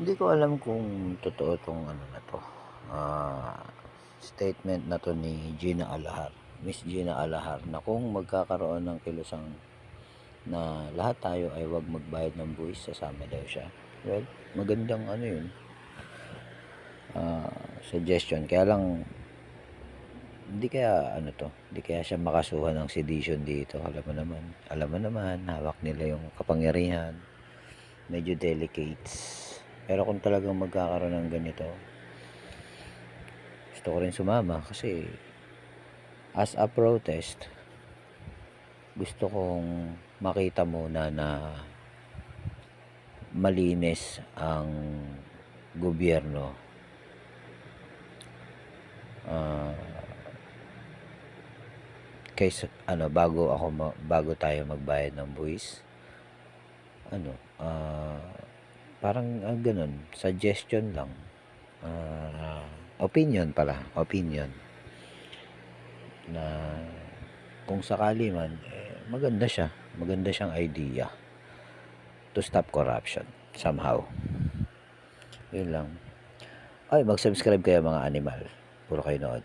Hindi ko alam kung totoo 'tong ano na 'to, ah, statement na 'to ni Gina Alahar, Miss Gina Alahar, na kung magkakaroon ng kilusang na lahat tayo ay 'wag magbayad ng buwis, sasama daw siya. Well, magandang ano 'yun, suggestion. Kaya lang hindi kaya ano 'to, hindi kaya siya makasuhan ng sedition dito. Alam mo naman hawak nila yung kapangyarihan, medyo delicates. Pero kung talagang magkakaroon ng ganito, gusto ko rin sumama kasi as a protest, gusto kong makita muna na malinis ang gobyerno, ah, kaysa ano, bago tayo magbayad ng buwis, ano, parang gano'n, suggestion lang, opinion pala, opinion na kung sakali man, maganda siyang idea to stop corruption somehow. Yun lang. Ay, mag-subscribe kayo mga animal. Puro kayo nood.